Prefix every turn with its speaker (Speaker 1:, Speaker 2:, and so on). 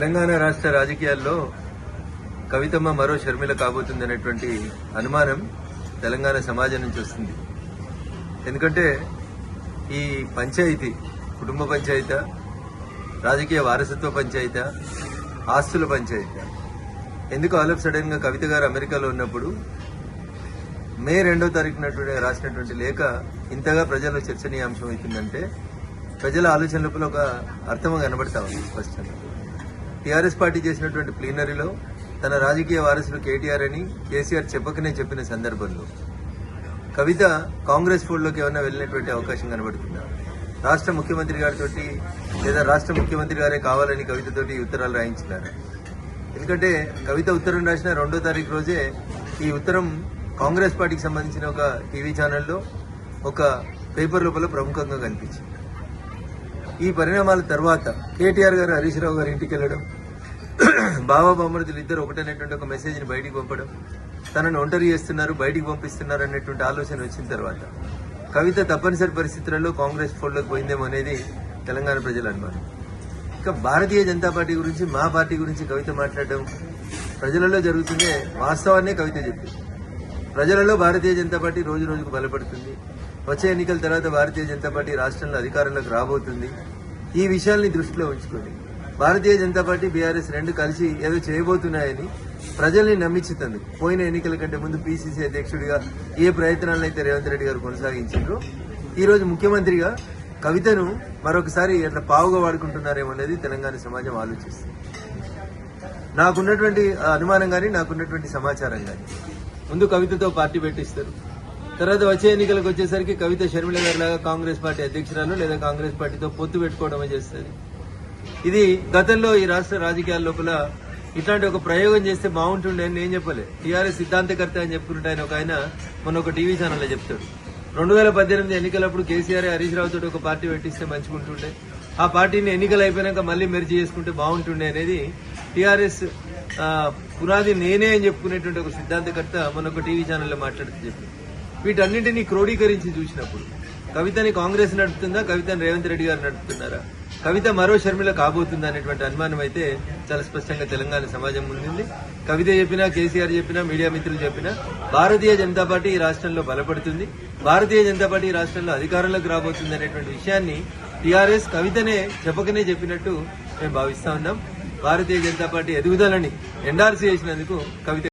Speaker 1: తెలంగాణ రాష్ట్ర రాజకీయాల్లో కవితమ్మ మరో షర్మిల కాబోతుందనేటువంటి అనుమానం తెలంగాణ సమాజం నుంచి వస్తుంది. ఎందుకంటే ఈ పంచాయతీ కుటుంబ పంచాయతీ, రాజకీయ వారసత్వ పంచాయతీ, ఆస్తుల పంచాయతీ ఎందుకు ఆల్ ఆఫ్ సడన్ గా కవిత గారు అమెరికాలో ఉన్నప్పుడు మే 2వ తారీఖున రాసినటువంటి లేఖ ఇంతగా ప్రజల్లో చర్చనీయాంశం అవుతుందంటే ప్రజల ఆలోచన లోపల ఒక అర్థం కనబడతా ఉంది స్పష్టంగా. టీఆర్ఎస్ పార్టీ చేసినటువంటి ప్లీనరీలో తన రాజకీయ వారసులు కేటీఆర్ అని కేసీఆర్ చెప్పకనే చెప్పిన సందర్భంలో కవిత కాంగ్రెస్ ఫోల్డ్లోకి ఏమైనా వెళ్ళినటువంటి అవకాశం కనబడుతుందా? రాష్ట్ర ముఖ్యమంత్రి గారితో లేదా రాష్ట్ర ముఖ్యమంత్రి గారే కావాలని కవితతోటి ఉత్తరాలు రాయించినారు. ఎందుకంటే కవిత ఉత్తరం రాసిన 2వ తారీఖు రోజే ఈ ఉత్తరం కాంగ్రెస్ పార్టీకి సంబంధించిన ఒక టీవీ ఛానల్లో ఒక పేపర్ లోపల ప్రముఖంగా కనిపించింది. ఈ పరిణామాల తర్వాత కేటీఆర్ గారు హరీష్ రావు గారి ఇంటికి వెళ్లడం, బాబా బామ్మర్దులు ఇద్దరు ఒకటనేటువంటి ఒక మెసేజ్ని బయటికి పంపడం, తనను ఒంటరి చేస్తున్నారు, బయటికి పంపిస్తున్నారు అనేటువంటి ఆలోచన వచ్చిన తర్వాత కవిత తప్పనిసరి పరిస్థితులలో కాంగ్రెస్ ఫోల్డ్లోకి పోయిందేమో అనేది తెలంగాణ ప్రజల అనుమానం. ఇక భారతీయ జనతా పార్టీ గురించి, మా పార్టీ గురించి కవిత మాట్లాడడం ప్రజలలో జరుగుతుందే వాస్తవాన్నే కవిత చెప్పింది. ప్రజలలో భారతీయ జనతా పార్టీ రోజు రోజుకు బలపడుతుంది. వచ్చే ఎన్నికల తర్వాత భారతీయ జనతా పార్టీ రాష్ట్రంలో అధికారంలోకి రాబోతుంది. ఈ విషయాల్ని దృష్టిలో ఉంచుకొని భారతీయ జనతా పార్టీ, బీఆర్ఎస్ రెండు కలిసి ఏదో చేయబోతున్నాయని ప్రజల్ని నమ్మించుతందుకు పోయిన ఎన్నికల కంటే ముందు పీసీసీ అధ్యక్షుడిగా ఏ ప్రయత్నాలను అయితే రేవంత్ రెడ్డి గారు కొనసాగించారో ఈ రోజు ముఖ్యమంత్రిగా కవితను మరొకసారి ఎట్లా పావుగా వాడుకుంటున్నారేమో అనేది తెలంగాణ సమాజం ఆలోచిస్తుంది. నాకున్నటువంటి అనుమానం కానీ, నాకున్నటువంటి సమాచారం కానీ, ముందు కవితతో పార్టీ పెట్టిస్తారు, తర్వాత వచ్చే ఎన్నికలకు వచ్చేసరికి కవిత షర్మిల గారి లాగా కాంగ్రెస్ పార్టీ అధ్యక్షురాలు లేదా కాంగ్రెస్ పార్టీతో పొత్తు పెట్టుకోవడమే చేస్తుంది. ఇది గతంలో ఈ రాష్ట్ర రాజకీయాల లోపల ఇట్లాంటి ఒక ప్రయోగం చేస్తే బాగుంటుండే అని నేను చెప్పలే. టీఆర్ఎస్ సిద్ధాంతకర్త అని చెప్పుకుంటే ఆయన మొన్న ఒక టీవీ ఛానల్లో చెప్తాడు, 2018 ఎన్నికలప్పుడు కేసీఆర్ హరీష్ రావు తోటి ఒక పార్టీ పెట్టిస్తే మంచిగుంటుండే, ఆ పార్టీని ఎన్నికలు అయిపోయినాక మళ్లీ మెర్జీ చేసుకుంటే బాగుంటుండే అనేది టీఆర్ఎస్ పునాది నేనే అని చెప్పుకునేటువంటి ఒక సిద్ధాంతకర్త మొన్న ఒక టీవీ ఛానల్లో మాట్లాడుతూ చెప్పి వీటన్నింటినీ క్రోడీకరించి చూసినప్పుడు కవితని కాంగ్రెస్ నడుపుతుందా, కవితని రేవంత్ రెడ్డి గారు నడుపుతున్నారా, కవిత మరో షర్మిల కాబోతుందా అనేటువంటి అనుమానం అయితే చాలా స్పష్టంగా తెలంగాణ సమాజం ముందుంది. కవిత చెప్పినా, కేసీఆర్ చెప్పినా, మీడియా మిత్రులు చెప్పినా భారతీయ జనతా పార్టీ ఈ రాష్ట్రంలో బలపడుతుంది, భారతీయ జనతా పార్టీ ఈ రాష్ట్రంలో అధికారంలోకి రాబోతుంది అనేటువంటి విషయాన్ని టీఆర్ఎస్ కవితనే చెప్పకనే చెప్పినట్టు మేము భావిస్తా ఉన్నాం. భారతీయ జనతా పార్టీ ఎదుగుదలని ఎండార్స్ చేసినందుకు కవిత